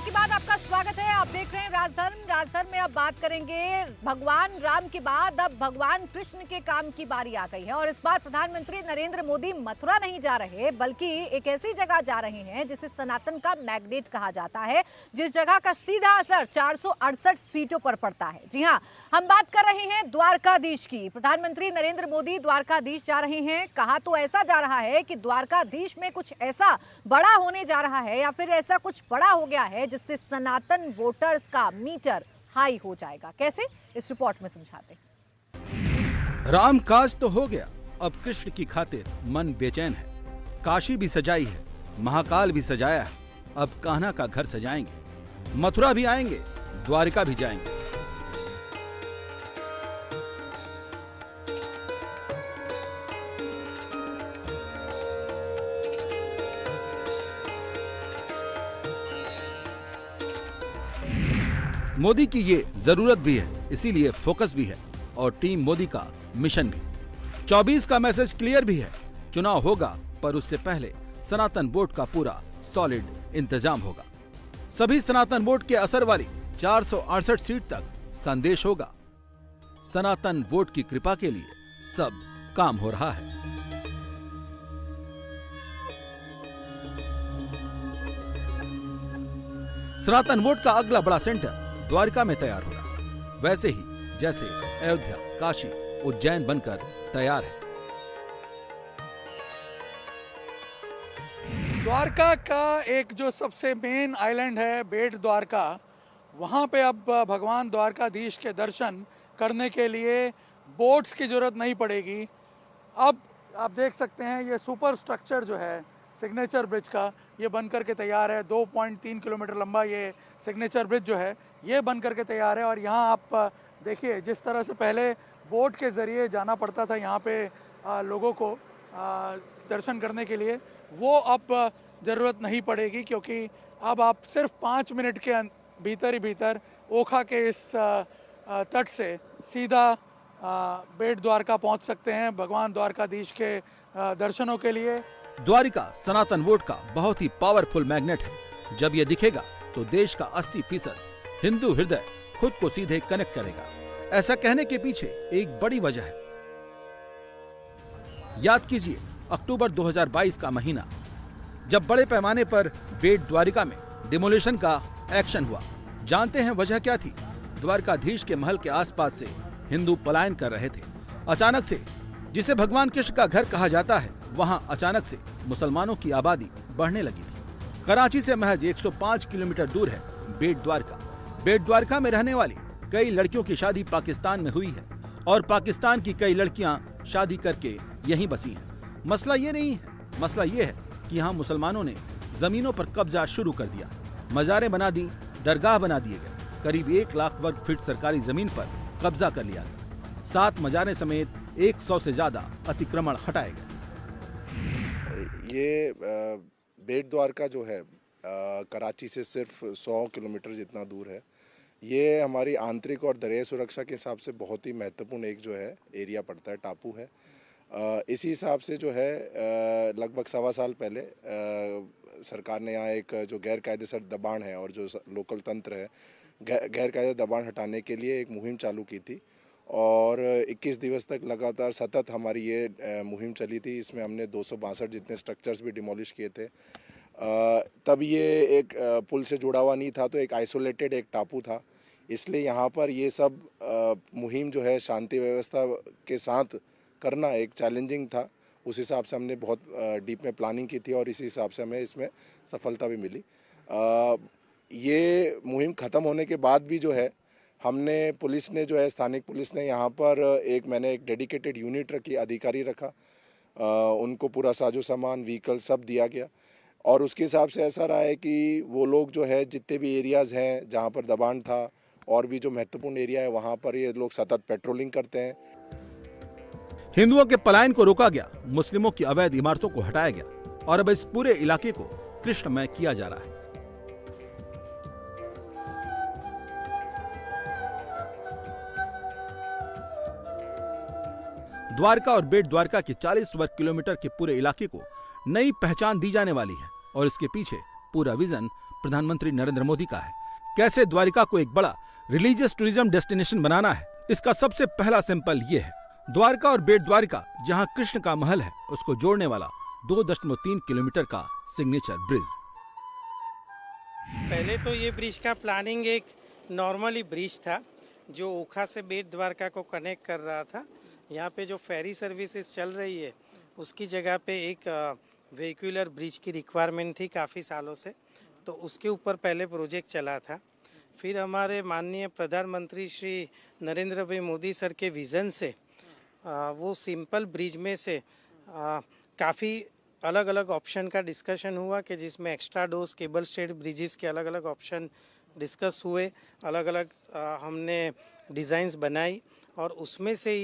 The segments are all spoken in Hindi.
ब्रेक के बाद आपका स्वागत है। आप देख रहे हैं राजधर्म। राजधर्म में अब बात करेंगे भगवान राम के बाद अब भगवान कृष्ण के काम की बारी आ गई है और इस बार प्रधानमंत्री नरेंद्र मोदी मथुरा नहीं जा रहे बल्कि एक ऐसी जगह जा रहे हैं जिसे सनातन का मैग्नेट कहा जाता है, जिस जगह का सीधा असर 468 सीटों पर पड़ता है। जी हाँ, हम बात कर रहे हैं द्वारकाधीश की। प्रधानमंत्री नरेंद्र मोदी द्वारकाधीश जा रहे हैं। कहा तो ऐसा जा रहा है कि द्वारकाधीश में कुछ ऐसा बड़ा होने जा रहा है या फिर ऐसा कुछ बड़ा हो गया है जिससे सनातन वोटर्स का मीटर हाई हो जाएगा। कैसे, इस रिपोर्ट में समझाते हैं। राम काज तो हो गया, अब कृष्ण की खातिर मन बेचैन है। काशी भी सजाई है, महाकाल भी सजाया है, अब कान्हा का घर सजाएंगे। मथुरा भी आएंगे, द्वारिका भी जाएंगे। मोदी की ये जरूरत भी है, इसीलिए फोकस भी है और टीम मोदी का मिशन भी। 24 का मैसेज क्लियर भी है, चुनाव होगा पर उससे पहले सनातन वोट का पूरा सॉलिड इंतजाम होगा। सभी सनातन वोट के असर वाली 468 सीट तक संदेश होगा। सनातन वोट की कृपा के लिए सब काम हो रहा है। सनातन वोट का अगला बड़ा सेंटर द्वारिका में तैयार हो रहा, वैसे ही जैसे अयोध्या, काशी, उज्जैन बनकर तैयार है। द्वारका का एक जो सबसे मेन आइलैंड है बेट द्वारका, वहाँ पे अब भगवान द्वारकाधीश के दर्शन करने के लिए बोट्स की जरूरत नहीं पड़ेगी। अब आप देख सकते हैं ये सुपर स्ट्रक्चर जो है सिग्नेचर ब्रिज का, ये बन करके तैयार है। 2.3 किलोमीटर लंबा ये सिग्नेचर ब्रिज जो है ये बन करके तैयार है। और यहाँ आप देखिए जिस तरह से पहले बोट के ज़रिए जाना पड़ता था यहाँ पे लोगों को दर्शन करने के लिए, वो अब ज़रूरत नहीं पड़ेगी, क्योंकि अब आप सिर्फ 5 मिनट के भीतर ही भीतर ओखा के इस तट से सीधा बेट द्वारका पहुँच सकते हैं भगवान द्वारकाधीश के दर्शनों के लिए। द्वारिका सनातन वोट का बहुत ही पावरफुल मैग्नेट है। जब यह दिखेगा तो देश का 80% हिंदू हृदय खुद को सीधे कनेक्ट करेगा। ऐसा कहने के पीछे एक बड़ी वजह है। याद कीजिए अक्टूबर 2022 का महीना, जब बड़े पैमाने पर बेट द्वारिका में डिमोलिशन का एक्शन हुआ। जानते हैं वजह क्या थी? द्वारकाधीश के महल के आसपास से हिंदू पलायन कर रहे थे। अचानक से, जिसे भगवान कृष्ण का घर कहा जाता है, वहां अचानक से मुसलमानों की आबादी बढ़ने लगी थी। कराची से महज 105 किलोमीटर दूर है बेट द्वारका। बेट द्वारका में रहने वाली कई लड़कियों की शादी पाकिस्तान में हुई है और पाकिस्तान की कई लड़कियां शादी करके यहीं बसी हैं। मसला ये नहीं है, मसला ये है कि यहाँ मुसलमानों ने जमीनों पर कब्जा शुरू कर दिया। मज़ारें बना दी, दरगाह बना दिए गए। करीब 1 लाख वर्ग फीट सरकारी जमीन पर कब्जा कर लिया गया। 7 मज़ारें समेत 100 से ज्यादा अतिक्रमण हटाए गए। ये बेट द्वारका जो है कराची से सिर्फ 100 किलोमीटर जितना दूर है। ये हमारी आंतरिक और दरियाई सुरक्षा के हिसाब से बहुत ही महत्वपूर्ण एक जो है एरिया पड़ता है, टापू है। इसी हिसाब से जो है लगभग 1.25 साल पहले सरकार ने यहाँ एक जो गैर कायदेसर दबाण है और जो लोकल तंत्र है, गैर कायदे दबाण हटाने के लिए एक मुहिम चालू की थी और 21 दिवस तक लगातार सतत हमारी ये मुहिम चली थी। इसमें हमने 262 जितने स्ट्रक्चर्स भी डिमोलिश किए थे। तब ये एक पुल से जुड़ा हुआ नहीं था, तो एक आइसोलेटेड एक टापू था, इसलिए यहाँ पर ये सब मुहिम जो है शांति व्यवस्था के साथ करना एक चैलेंजिंग था। उस हिसाब से हमने बहुत डीप में प्लानिंग की थी और इसी हिसाब से हमें इसमें सफलता भी मिली। ये मुहिम ख़त्म होने के बाद भी जो है हमने पुलिस ने जो है स्थानिक पुलिस ने यहाँ पर मैंने एक डेडिकेटेड यूनिट रखी, अधिकारी रखा, उनको पूरा साजो सामान, व्हीकल सब दिया गया और उसके हिसाब से ऐसा रहा है कि वो लोग जो है जितने भी एरियाज़ हैं जहाँ पर दबाण था और भी जो महत्वपूर्ण एरिया है वहाँ पर ये लोग सतत पेट्रोलिंग करते हैं। हिंदुओं के पलायन को रोका गया, मुस्लिमों की अवैध इमारतों को हटाया गया और अब इस पूरे इलाके को कृष्णमय किया जा रहा है। द्वारका और बेट द्वारका के 40 वर्ग किलोमीटर के पूरे इलाके को नई पहचान दी जाने वाली है और इसके पीछे पूरा विजन प्रधानमंत्री नरेंद्र मोदी का है। कैसे द्वारिका को एक बड़ा रिलीजियस टूरिज्म डेस्टिनेशन बनाना है, इसका सबसे पहला सिंपल ये है। द्वारका और बेट द्वारिका, जहां कृष्ण का महल है, उसको जोड़ने वाला 2.3 किलोमीटर का सिग्नेचर ब्रिज। पहले तो ये ब्रिज का प्लानिंग एक नॉर्मली ब्रिज था जो ओखा से बेट द्वारका को कनेक्ट कर रहा था। यहाँ पे जो फेरी सर्विसेज चल रही है उसकी जगह पे एक व्हीकुलर ब्रिज की रिक्वायरमेंट थी काफ़ी सालों से, तो उसके ऊपर पहले प्रोजेक्ट चला था। फिर हमारे माननीय प्रधानमंत्री श्री नरेंद्र भाई मोदी सर के विज़न से वो सिंपल ब्रिज में से काफ़ी अलग अलग ऑप्शन का डिस्कशन हुआ कि जिसमें extra dose cable stayed bridges के अलग अलग ऑप्शन डिस्कस हुए, अलग अलग हमने डिज़ाइंस बनाई और उसमें से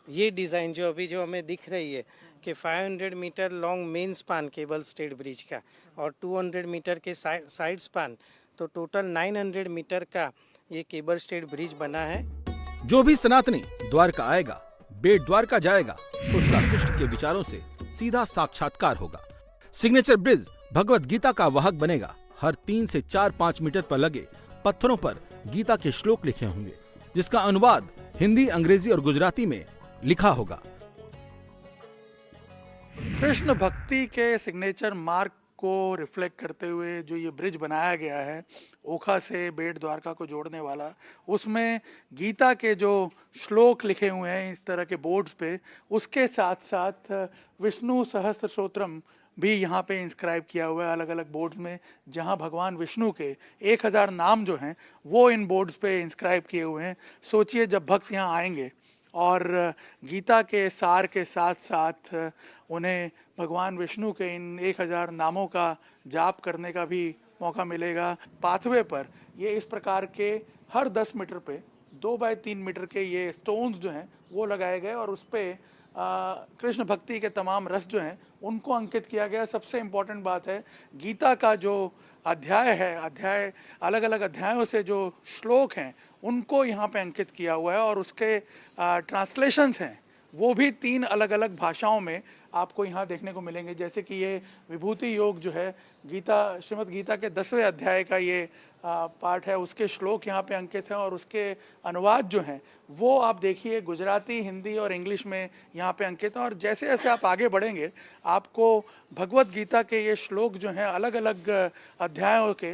ये डिज़ाइन जो हमें दिख रही है कि 500 metre long main span cable stayed bridge का और 200 मीटर के साइड स्पान, तो टोटल 900 मीटर का ये केबल स्टेड ब्रिज बना है। जो भी सनातनी द्वारका आएगा, बेट द्वारका जाएगा, उसका कृष्ण के विचारों से सीधा साक्षात्कार होगा। सिग्नेचर ब्रिज भगवत गीता का वाहक बनेगा। हर 3 से 4-5 मीटर पर लगे पत्थरों पर गीता के श्लोक लिखे होंगे, जिसका अनुवाद हिंदी, अंग्रेजी और गुजराती में लिखा होगा। कृष्ण भक्ति के सिग्नेचर मार्क को रिफ्लेक्ट करते हुए जो ये ब्रिज बनाया गया है ओखा से बेट द्वारका को जोड़ने वाला, उसमें गीता के जो श्लोक लिखे हुए हैं इस तरह के बोर्ड्स पे, उसके साथ साथ विष्णु सहस्त्र स्तोत्रम भी यहाँ पे इंस्क्राइब किया हुआ है अलग अलग बोर्ड्स में, जहाँ भगवान विष्णु के 1000 नाम जो हैं वो इन बोर्ड्स पे इंस्क्राइब किए हुए हैं। सोचिए जब भक्त यहाँ आएंगे और गीता के सार के साथ साथ उन्हें भगवान विष्णु के इन 1000 नामों का जाप करने का भी मौका मिलेगा। पाथवे पर ये इस प्रकार के हर 10 मीटर पे 2 बाय 3 मीटर के ये स्टोन्स जो हैं वो लगाए गए और उस पे कृष्ण भक्ति के तमाम रस जो हैं उनको अंकित किया गया। सबसे इम्पोर्टेंट बात है, गीता का जो अध्याय अलग अलग अध्यायों से जो श्लोक हैं उनको यहाँ पे अंकित किया हुआ है और उसके ट्रांसलेशंस हैं वो भी 3 अलग अलग भाषाओं में आपको यहाँ देखने को मिलेंगे। जैसे कि ये विभूति योग जो है गीता, श्रीमद् गीता के 10वें अध्याय का ये पार्ट है, उसके श्लोक यहाँ पे अंकित हैं और उसके अनुवाद जो हैं वो आप देखिए गुजराती, हिंदी और इंग्लिश में यहाँ पे अंकित हैं। और जैसे जैसे आप आगे बढ़ेंगे आपको भगवत गीता के ये श्लोक जो हैं अलग अलग अध्यायों के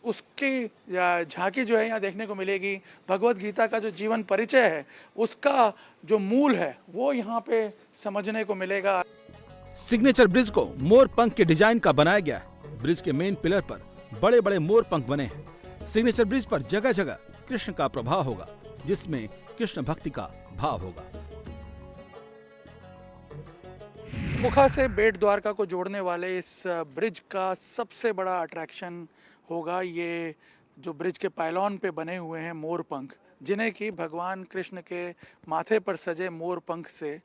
उसकी झांकी जो है यहाँ देखने को मिलेगी। भगवत गीता का जो जीवन परिचय है उसका जो मूल है वो यहाँ पे समझने को मिलेगा। सिग्नेचर ब्रिज को मोर पंख के डिजाइन का बनाया गया है। ब्रिज के मेन पिलर पर बड़े बड़े मोर पंख बने हैं। सिग्नेचर ब्रिज पर जगह जगह कृष्ण का प्रभाव होगा, जिसमें कृष्ण भक्ति का भाव होगा। ओखा से बेट द्वारका को जोड़ने वाले इस ब्रिज का सबसे बड़ा अट्रैक्शन होगा ये जो ब्रिज के पायलॉन पे बने हुए हैं मोर पंख, जिन्हें कि भगवान कृष्ण के माथे पर सजे मोर पंख से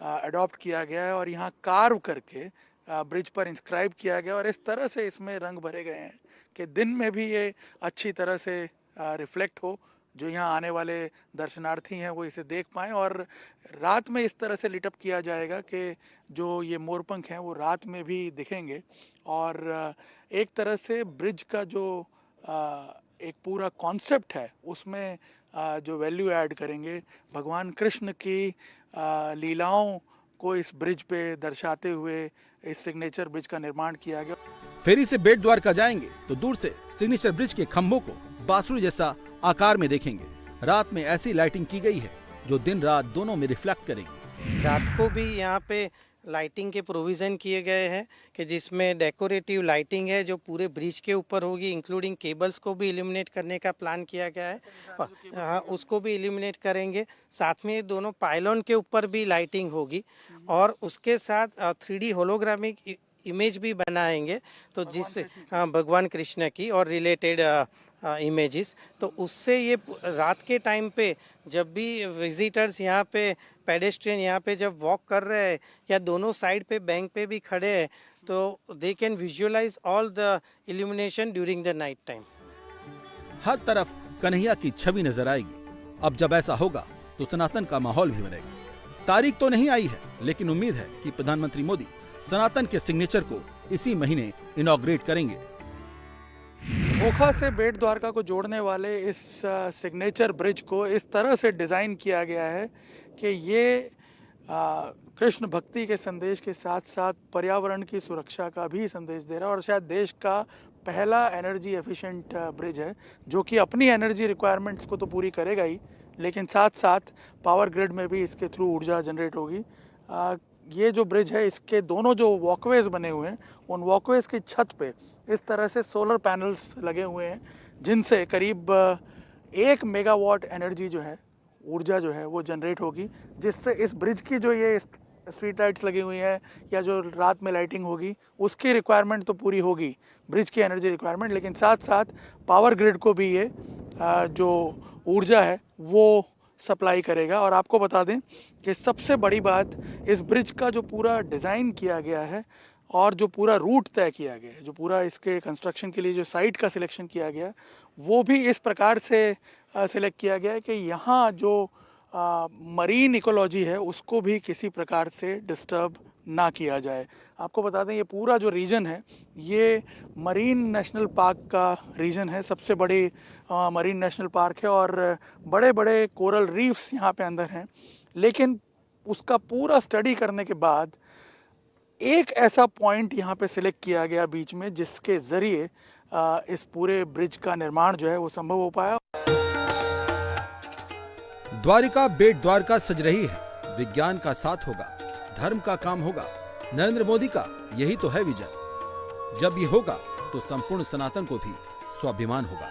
अडॉप्ट किया गया है और यहाँ कार्व करके ब्रिज पर इंस्क्राइब किया गया और इस तरह से इसमें रंग भरे गए हैं कि दिन में भी ये अच्छी तरह से रिफ्लेक्ट हो, जो यहाँ आने वाले दर्शनार्थी हैं वो इसे देख पाएँ। और रात में इस तरह से लिटअप किया जाएगा कि जो ये मोरपंख हैं वो रात में भी दिखेंगे और एक तरह से ब्रिज का जो एक पूरा कॉन्सेप्ट है उसमें जो वैल्यू ऐड करेंगे। भगवान कृष्ण की लीलाओं को इस ब्रिज पे दर्शाते हुए इस सिग्नेचर ब्रिज का निर्माण किया गया। फेरी से बेट द्वारका जाएंगे तो दूर से सिग्नेचर ब्रिज के खंभों को बांसुरी जैसा आकार में देखेंगे। रात में ऐसी लाइटिंग की गई है जो दिन रात दोनों में रिफ्लेक्ट करेगी। रात को भी यहाँ पे लाइटिंग के प्रोविज़न किए गए हैं कि जिसमें डेकोरेटिव लाइटिंग है जो पूरे ब्रिज के ऊपर होगी, इंक्लूडिंग केबल्स को भी इल्यूमिनेट करने का प्लान किया गया है। हाँ, उसको भी इल्यूमिनेट करेंगे। साथ में दोनों पायलॉन के ऊपर भी लाइटिंग होगी और उसके साथ 3D होलोग्रामिक इमेज भी बनाएंगे, तो जिससे भगवान कृष्ण की और रिलेटेड इमेजेस, तो उससे ये रात के टाइम पे जब भी विजिटर्स यहाँ पे पेडेस्ट्रियन यहाँ पे जब वॉक कर रहे हैं या दोनों साइड पे बैंक पे भी खड़े हैं तो they can visualize all the illumination during the night time. हर तरफ कन्हैया की छवि नजर आएगी। अब जब ऐसा होगा तो सनातन का माहौल भी बनेगा। तारीख तो नहीं आई है, लेकिन उम्मीद है कि प्रधानमंत्री मोदी सनातन के सिग्नेचर को इसी महीने इनॉग्रेट करेंगे। ओखा से बेट द्वारका को जोड़ने वाले इस सिग्नेचर ब्रिज को इस तरह से डिज़ाइन किया गया है कि ये कृष्ण भक्ति के संदेश के साथ साथ पर्यावरण की सुरक्षा का भी संदेश दे रहा है और शायद देश का पहला एनर्जी एफिशिएंट ब्रिज है जो कि अपनी एनर्जी रिक्वायरमेंट्स को तो पूरी करेगा ही, लेकिन साथ साथ पावर ग्रिड में भी इसके थ्रू ऊर्जा जनरेट होगी। ये जो ब्रिज है इसके दोनों जो वॉकवेज बने हुए हैं उन वॉकवेज की छत पे इस तरह से सोलर पैनल्स लगे हुए हैं जिनसे करीब 1 मेगावाट एनर्जी जो है, ऊर्जा जो है वो जनरेट होगी, जिससे इस ब्रिज की जो ये स्ट्रीट लाइट्स लगी हुई हैं या जो रात में लाइटिंग होगी उसकी रिक्वायरमेंट तो पूरी होगी, ब्रिज की एनर्जी रिक्वायरमेंट, लेकिन साथ साथ पावर ग्रिड को भी ये जो ऊर्जा है वो सप्लाई करेगा। और आपको बता दें कि सबसे बड़ी बात, इस ब्रिज का जो पूरा डिज़ाइन किया गया है और जो पूरा रूट तय किया गया है, जो पूरा इसके कंस्ट्रक्शन के लिए जो साइट का सिलेक्शन किया गया, वो भी इस प्रकार से सिलेक्ट किया गया है कि यहाँ जो मरीन इकोलॉजी है उसको भी किसी प्रकार से डिस्टर्ब ना किया जाए। आपको बता दें ये पूरा जो रीजन है ये मरीन नेशनल पार्क का रीजन है, सबसे बड़ी मरीन नेशनल पार्क है और बड़े बड़े कोरल रीफ्स यहाँ पे अंदर हैं, लेकिन उसका पूरा स्टडी करने के बाद एक ऐसा पॉइंट यहाँ पे सिलेक्ट किया गया बीच में जिसके ज़रिए इस पूरे ब्रिज का निर्माण जो है वो संभव हो पाया। द्वारिका बेट द्वारका सज रही है, विज्ञान का साथ होगा, धर्म का काम होगा, नरेंद्र मोदी का यही तो है विजन। जब ये होगा तो संपूर्ण सनातन को भी स्वाभिमान होगा।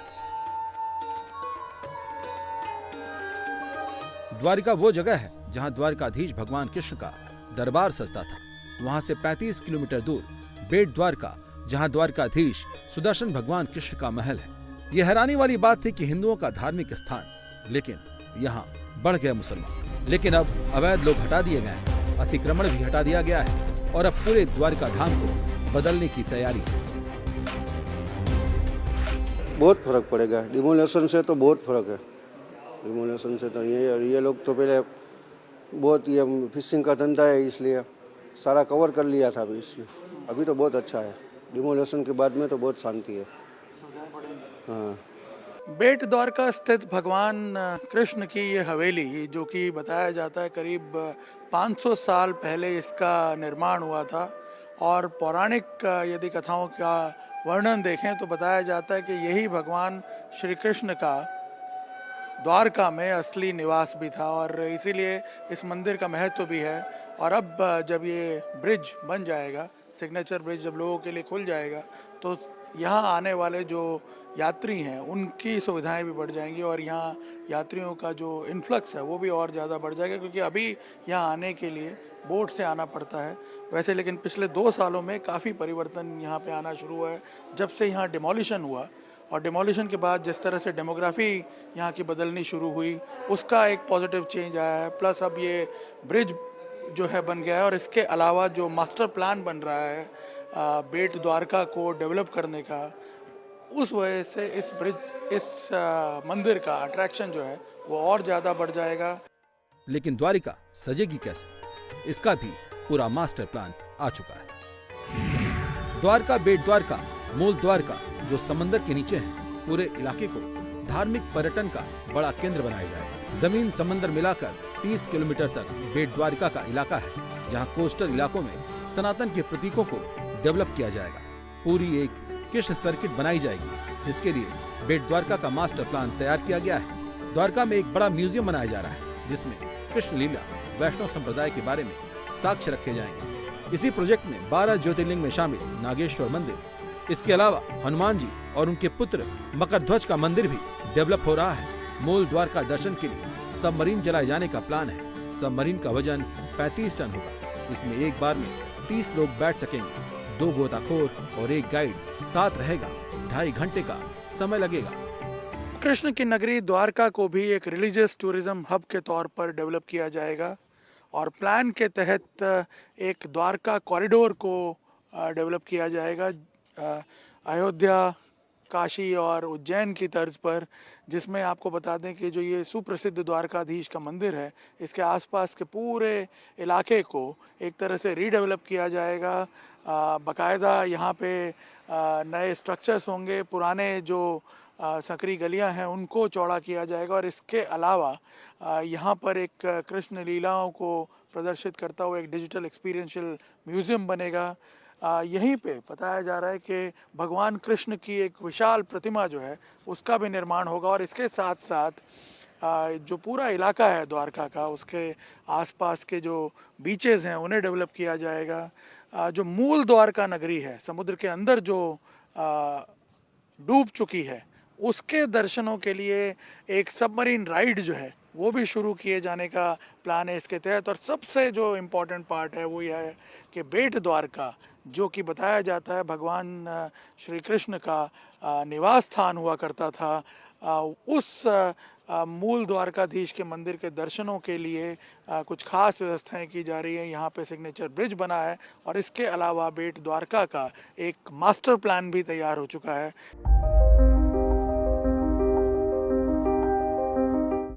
द्वारिका वो जगह है जहां द्वारकाधीश भगवान कृष्ण का दरबार सजता था। वहां से 35 किलोमीटर दूर बेट द्वारका, जहां द्वारकाधीश सुदर्शन भगवान कृष्ण का महल है। यह हैरानी वाली बात थी कि हिंदुओं का धार्मिक स्थान, लेकिन यहाँ बढ़ गए मुसलमान। लेकिन अब अवैध लोग हटा दिए गए हैं, अतिक्रमण भी हटा दिया गया है और अब पूरे द्वारका धाम को बदलने की तैयारी है। बहुत फर्क पड़ेगा, डिमोलेशन से तो बहुत फर्क है। डिमोलेशन से तो ये लोग तो पहले बहुत ये फिशिंग का धंधा है इसलिए सारा कवर कर लिया था, अभी तो बहुत अच्छा है। डिमोलेशन के बाद में तो बहुत शांति है। हाँ, बेट द्वारका स्थित भगवान कृष्ण की ये हवेली, जो कि बताया जाता है करीब 500 साल पहले इसका निर्माण हुआ था और पौराणिक यदि कथाओं का वर्णन देखें तो बताया जाता है कि यही भगवान श्री कृष्ण का द्वारका में असली निवास भी था और इसीलिए इस मंदिर का महत्व भी है। और अब जब ये ब्रिज बन जाएगा, सिग्नेचर ब्रिज जब लोगों के लिए खुल जाएगा, तो यहाँ आने वाले जो यात्री हैं उनकी सुविधाएं भी बढ़ जाएंगी और यहाँ यात्रियों का जो इन्फ्लक्स है वो भी और ज़्यादा बढ़ जाएगा, क्योंकि अभी यहाँ आने के लिए बोट से आना पड़ता है वैसे, लेकिन पिछले 2 सालों में काफ़ी परिवर्तन यहाँ पे आना शुरू हुआ है जब से यहाँ डिमोलिशन हुआ। और डिमोलिशन के बाद जिस तरह से डेमोग्राफी यहाँ की बदलनी शुरू हुई उसका एक पॉजिटिव चेंज आया है। प्लस अब ये ब्रिज जो है बन गया है और इसके अलावा जो मास्टर प्लान बन रहा है बेट द्वारका को डेवलप करने का, उस वजह से इस ब्रिज, इस मंदिर का अट्रैक्शन जो है वो और ज़्यादा बढ़ जाएगा। लेकिन द्वारिका सजेगी कैसे, इसका भी पूरा मास्टर प्लान आ चुका है। द्वारका बेट द्वारका, मूल द्वारका जो समंदर के नीचे है, पूरे इलाके को धार्मिक पर्यटन का बड़ा केंद्र बनाया जाएगा। जमीन समंदर मिलाकर 30 किलोमीटर तक बेट द्वारिका का इलाका है, जहां कोस्टल इलाकों में सनातन के प्रतीकों को डेवलप किया जाएगा। पूरी एक कृष्ण सर्किट बनाई जाएगी, जिसके लिए बेट द्वारका का मास्टर प्लान तैयार किया गया है। द्वारका में एक बड़ा म्यूजियम बनाया जा रहा है जिसमें कृष्ण लीला, वैष्णव संप्रदाय के बारे में साक्ष्य रखे जाएंगे। इसी प्रोजेक्ट में 12 ज्योतिर्लिंग में शामिल नागेश्वर मंदिर, इसके अलावा हनुमान जी और उनके पुत्र मकर ध्वज का मंदिर भी डेवलप हो रहा है। मूल द्वारका दर्शन के लिए सबमरीन चलाए जाने का प्लान है। सबमरीन का वजन 35 टन होगा। इसमें एक बार में 30 लोग बैठ सकेंगे। 2 गोताखोर और 1 गाइड साथ रहेगा। 2.5 घंटे का समय लगेगा। कृष्ण की नगरी द्वारका को भी एक रिलीजियस टूरिज्म हब के तौर पर डेवलप किया जाएगा और प्लान के तहत एक द्वारका कॉरिडोर को डेवलप किया जाएगा अयोध्या, काशी और उज्जैन की तर्ज पर, जिसमें आपको बता दें कि जो ये सुप्रसिद्ध द्वारकाधीश का मंदिर है, इसके आसपास के पूरे इलाके को एक तरह से रीडेवलप किया जाएगा। बाकायदा यहाँ पे नए स्ट्रक्चर्स होंगे, पुराने जो संकरी गलियाँ हैं उनको चौड़ा किया जाएगा और इसके अलावा यहाँ पर एक कृष्ण लीलाओं को प्रदर्शित करता हुआ एक डिजिटल एक्सपीरियंशियल म्यूज़ियम बनेगा। यहीं पे बताया जा रहा है कि भगवान कृष्ण की एक विशाल प्रतिमा जो है उसका भी निर्माण होगा और इसके साथ साथ जो पूरा इलाका है द्वारका का, उसके आसपास के जो बीचेस हैं उन्हें डेवलप किया जाएगा। जो मूल द्वारका नगरी है, समुद्र के अंदर जो डूब चुकी है, उसके दर्शनों के लिए एक सबमरीन राइड जो है वो भी शुरू किए जाने का प्लान है इसके तहत। और सबसे जो इम्पोर्टेंट पार्ट है वो यह है कि बेट द्वारका, जो कि बताया जाता है भगवान श्री कृष्ण का निवास स्थान हुआ करता था, उस मूल द्वारकाधीश के मंदिर के दर्शनों के लिए कुछ खास व्यवस्थाएं की जा रही हैं। यहाँ पे सिग्नेचर ब्रिज बना है और इसके अलावा बेट द्वारका का एक मास्टर प्लान भी तैयार हो चुका है।